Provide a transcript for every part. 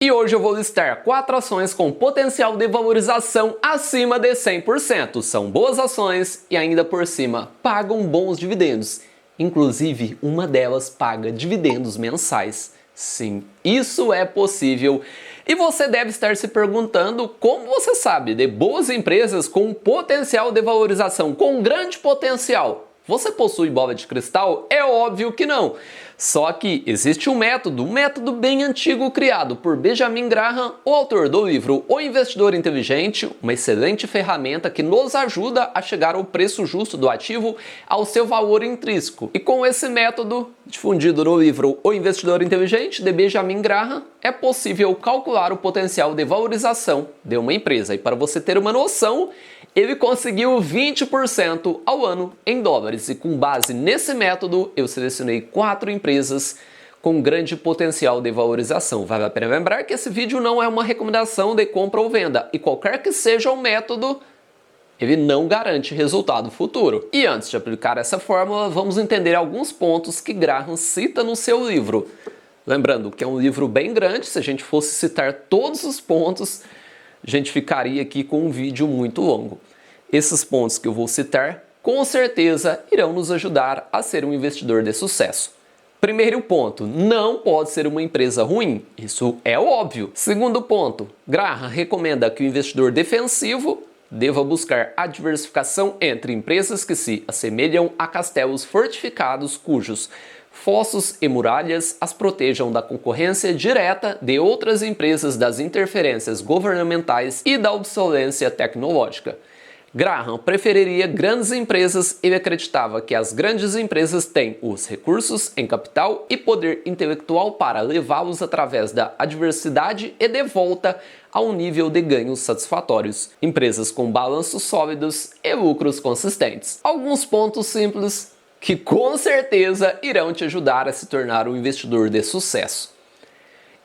E hoje eu vou listar 4 ações com potencial de valorização acima de 100%. São boas ações e ainda por cima pagam bons dividendos. Inclusive, uma delas paga dividendos mensais. Sim, isso é possível. E você deve estar se perguntando como você sabe de boas empresas com potencial de valorização, com grande potencial. Você possui bola de cristal? É óbvio que não. Só que existe um método bem antigo criado por Benjamin Graham, o autor do livro O Investidor Inteligente, uma excelente ferramenta que nos ajuda a chegar ao preço justo do ativo, ao seu valor intrínseco. E com esse método, difundido no livro O Investidor Inteligente, de Benjamin Graham, é possível calcular o potencial de valorização de uma empresa. E para você ter uma noção, ele conseguiu 20% ao ano em dólares. E com base nesse método, eu selecionei 4 empresas com grande potencial de valorização. Vale a pena lembrar que esse vídeo não é uma recomendação de compra ou venda. E qualquer que seja o método, ele não garante resultado futuro. E antes de aplicar essa fórmula, vamos entender alguns pontos que Graham cita no seu livro. Lembrando que é um livro bem grande, se a gente fosse citar todos os pontos, a gente ficaria aqui com um vídeo muito longo. Esses pontos que eu vou citar, com certeza, irão nos ajudar a ser um investidor de sucesso. Primeiro ponto, não pode ser uma empresa ruim, isso é óbvio. Segundo ponto, Graham recomenda que o investidor defensivo deva buscar a diversificação entre empresas que se assemelham a castelos fortificados cujos fossos e muralhas as protejam da concorrência direta de outras empresas, das interferências governamentais e da obsolescência tecnológica. Graham preferiria grandes empresas e acreditava que as grandes empresas têm os recursos em capital e poder intelectual para levá-los através da adversidade e de volta a um nível de ganhos satisfatórios. Empresas com balanços sólidos e lucros consistentes. Alguns pontos simples que com certeza irão te ajudar a se tornar um investidor de sucesso.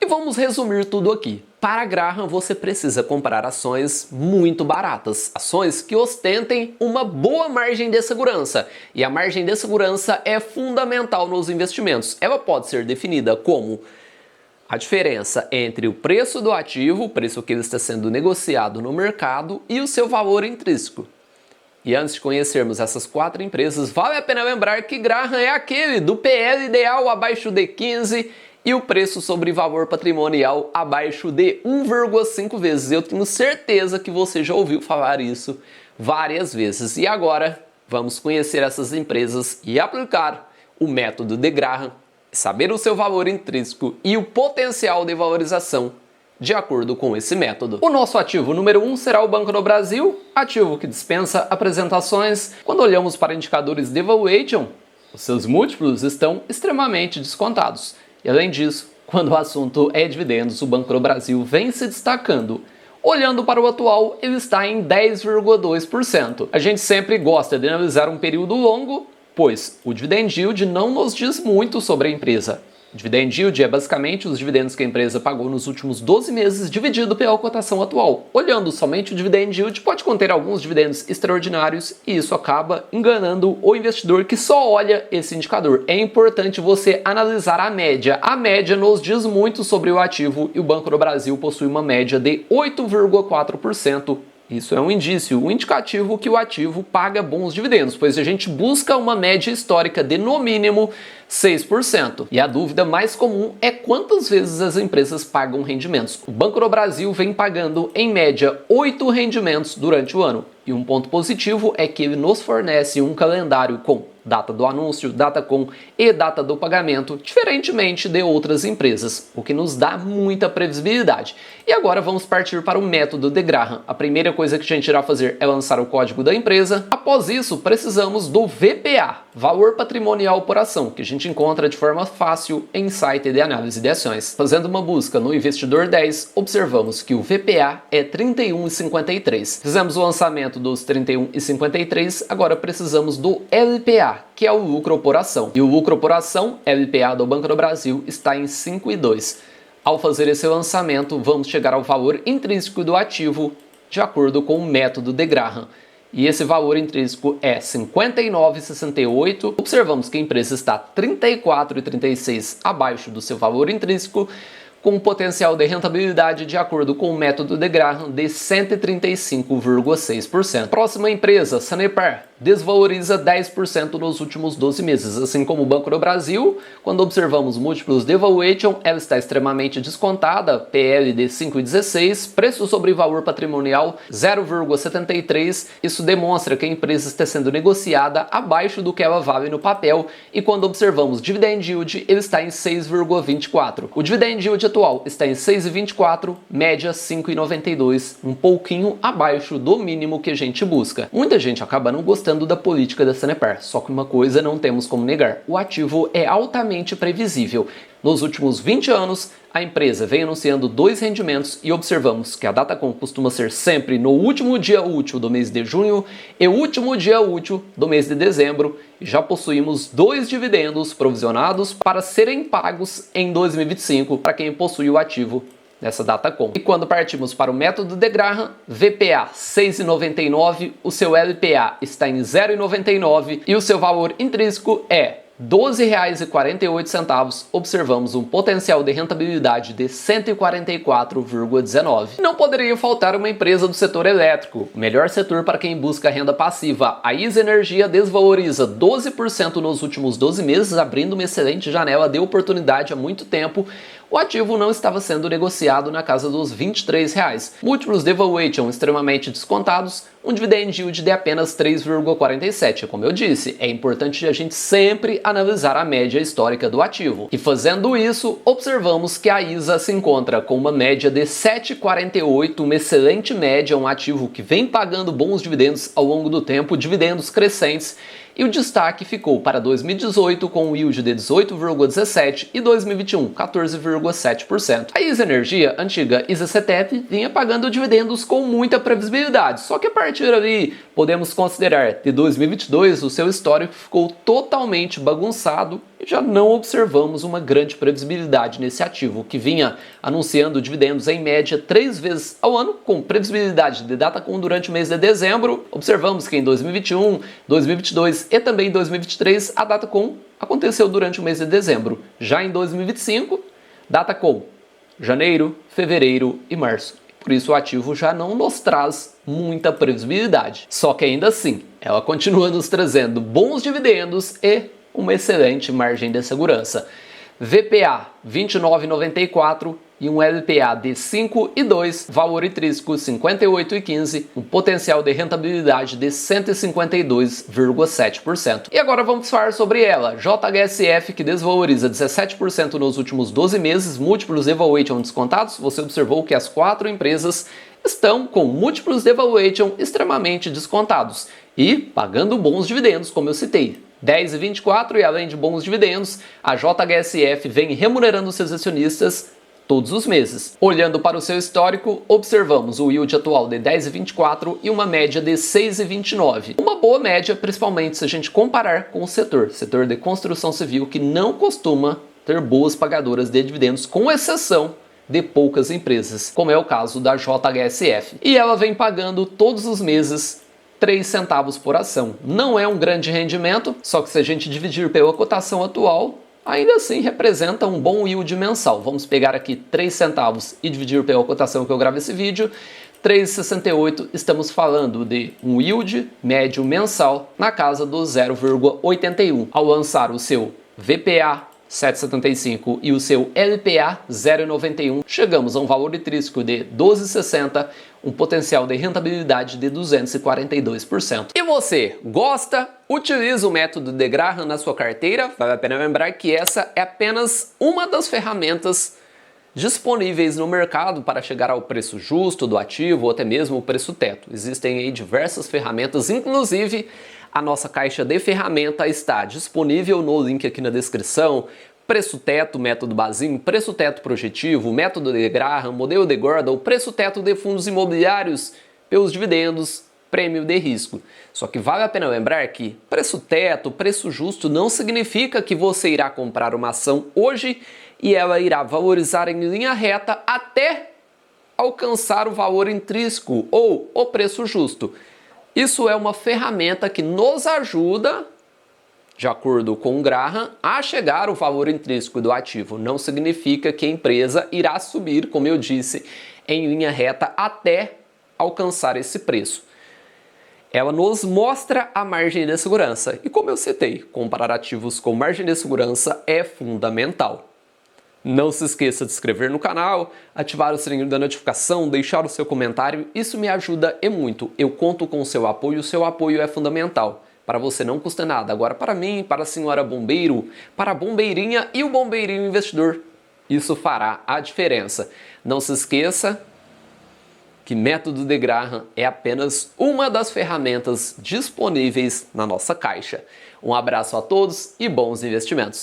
E vamos resumir tudo aqui. Para Graham, você precisa comprar ações muito baratas, ações que ostentem uma boa margem de segurança. E a margem de segurança é fundamental nos investimentos. Ela pode ser definida como a diferença entre o preço do ativo, o preço que ele está sendo negociado no mercado, e o seu valor intrínseco. E antes de conhecermos essas 4 empresas, vale a pena lembrar que Graham é aquele do PL ideal abaixo de 15 e o preço sobre valor patrimonial abaixo de 1,5 vezes. Eu tenho certeza que você já ouviu falar isso várias vezes. E agora, vamos conhecer essas empresas e aplicar o método de Graham, saber o seu valor intrínseco e o potencial de valorização de acordo com esse método. O nosso ativo número 1 será o Banco do Brasil, ativo que dispensa apresentações. Quando olhamos para indicadores de valuation, os seus múltiplos estão extremamente descontados. E além disso, quando o assunto é dividendos, o Banco do Brasil vem se destacando. Olhando para o atual, ele está em 10,2%. A gente sempre gosta de analisar um período longo, pois o dividend yield não nos diz muito sobre a empresa. Dividend yield é basicamente os dividendos que a empresa pagou nos últimos 12 meses dividido pela cotação atual. Olhando somente o dividend yield, pode conter alguns dividendos extraordinários e isso acaba enganando o investidor que só olha esse indicador. É importante você analisar a média. A média nos diz muito sobre o ativo e o Banco do Brasil possui uma média de 8,4%. Isso é um indício, um indicativo que o ativo paga bons dividendos, pois a gente busca uma média histórica de no mínimo 6%. E a dúvida mais comum é quantas vezes as empresas pagam rendimentos. O Banco do Brasil vem pagando em média 8 rendimentos durante o ano. E um ponto positivo é que ele nos fornece um calendário com data do anúncio, data com e data do pagamento, diferentemente de outras empresas, o que nos dá muita previsibilidade. E agora vamos partir para o método de Graham. A primeira coisa que a gente irá fazer é lançar o código da empresa. Após isso, precisamos do VPA, Valor Patrimonial por Ação, que a gente encontra de forma fácil em site de análise de ações. Fazendo uma busca no Investidor 10, observamos que o VPA é 31,53. Fizemos o lançamento dos 31,53, agora precisamos do LPA, que é o lucro por ação. E o lucro por ação, LPA do Banco do Brasil, está em 5,2. Ao fazer esse lançamento, vamos chegar ao valor intrínseco do ativo de acordo com o método de Graham. E esse valor intrínseco é 59,68. Observamos que a empresa está 34,36 abaixo do seu valor intrínseco, com um potencial de rentabilidade de acordo com o método de Graham de 135,6%. Próxima empresa, Sanepar, desvaloriza 10% nos últimos 12 meses. Assim como o Banco do Brasil, quando observamos múltiplos de valuation, ela está extremamente descontada, PL de 5,16, preço sobre valor patrimonial 0,73. Isso demonstra que a empresa está sendo negociada abaixo do que ela vale no papel, e quando observamos dividend yield, ele está em 6,24. O dividend yield atual está em 6,24, média 5,92, um pouquinho abaixo do mínimo que a gente busca. Muita gente acaba não gostando da política da Sanepar, só que uma coisa não temos como negar: o ativo é altamente previsível. Nos últimos 20 anos, a empresa vem anunciando 2 rendimentos e observamos que a Datacom costuma ser sempre no último dia útil do mês de junho e último dia útil do mês de dezembro, e já possuímos 2 dividendos provisionados para serem pagos em 2025 para quem possui o ativo nessa Datacom. E quando partimos para o método de Graham, VPA 6,99, o seu LPA está em 0,99 e o seu valor intrínseco é R$ 12,48, observamos um potencial de rentabilidade de 144,19. Não poderia faltar uma empresa do setor elétrico, o melhor setor para quem busca renda passiva. A ISA Energia desvaloriza 12% nos últimos 12 meses, abrindo uma excelente janela de oportunidade há muito tempo. O ativo não estava sendo negociado na casa dos R$ 23. Múltiplos de valuation extremamente descontados, um dividend yield de apenas 3,47. Como eu disse, é importante a gente sempre analisar a média histórica do ativo. E fazendo isso, observamos que a ISA se encontra com uma média de 7,48, uma excelente média, um ativo que vem pagando bons dividendos ao longo do tempo, dividendos crescentes. E o destaque ficou para 2018 com um yield de 18,17 e 2021 14,7%. A ISA Energia, antiga ISA CETEP, vinha pagando dividendos com muita previsibilidade, só que a partir ali podemos considerar de 2022 o seu histórico ficou totalmente bagunçado e já não observamos uma grande previsibilidade nesse ativo, que vinha anunciando dividendos em média 3 vezes ao ano, com previsibilidade de Datacom durante o mês de dezembro. Observamos que em 2021, 2022 e também em 2023 a Datacom aconteceu durante o mês de dezembro. Já em 2025, Datacom, janeiro, fevereiro e março. Por isso o ativo já não nos traz muita previsibilidade. Só que ainda assim, ela continua nos trazendo bons dividendos e uma excelente margem de segurança. VPA 29,94 e um LPA de 5,2, valor intrínseco 58,15, um potencial de rentabilidade de 152,7%. E agora vamos falar sobre ela, JHSF, que desvaloriza 17% nos últimos 12 meses, múltiplos de valuation descontados. Você observou que as 4 empresas estão com múltiplos de valuation extremamente descontados e pagando bons dividendos, como eu citei. 10,24, e além de bons dividendos, a JHSF vem remunerando seus acionistas todos os meses. Olhando para o seu histórico, observamos o yield atual de 10,24 e uma média de 6,29. Uma boa média, principalmente se a gente comparar com o setor de construção civil, que não costuma ter boas pagadoras de dividendos, com exceção de poucas empresas, como é o caso da JHSF. E ela vem pagando todos os meses 3 centavos por ação. Não é um grande rendimento, só que se a gente dividir pela cotação atual, ainda assim representa um bom yield mensal. Vamos pegar aqui 3 centavos e dividir pela cotação que eu gravo esse vídeo. 3,68, estamos falando de um yield médio mensal na casa do 0,81. Ao lançar o seu VPA 7,75 e o seu LPA 0,91, chegamos a um valor intrínseco de 12,60, um potencial de rentabilidade de 242%. E você, gosta? Utiliza o método de Graham na sua carteira? Vale a pena lembrar que essa é apenas uma das ferramentas disponíveis no mercado para chegar ao preço justo do ativo ou até mesmo o preço teto. Existem aí diversas ferramentas, inclusive a nossa caixa de ferramenta está disponível no link aqui na descrição. Preço teto, método Bazin, preço teto projetivo, método de Graham, modelo de Gordon, preço teto de fundos imobiliários pelos dividendos, prêmio de risco. Só que vale a pena lembrar que preço teto, preço justo não significa que você irá comprar uma ação hoje e ela irá valorizar em linha reta até alcançar o valor intrínseco ou o preço justo. Isso é uma ferramenta que nos ajuda De acordo com Graham, a chegar o valor intrínseco do ativo não significa que a empresa irá subir, como eu disse, em linha reta até alcançar esse preço. Ela nos mostra a margem de segurança e, como eu citei, comparar ativos com margem de segurança é fundamental. Não se esqueça de se inscrever no canal, ativar o sininho da notificação, deixar o seu comentário, isso me ajuda e muito. Eu conto com o seu apoio é fundamental. Para você não custa nada. Agora para mim, para a senhora bombeiro, para a bombeirinha e o bombeirinho investidor, isso fará a diferença. Não se esqueça que método de Graham é apenas uma das ferramentas disponíveis na nossa caixa. Um abraço a todos e bons investimentos!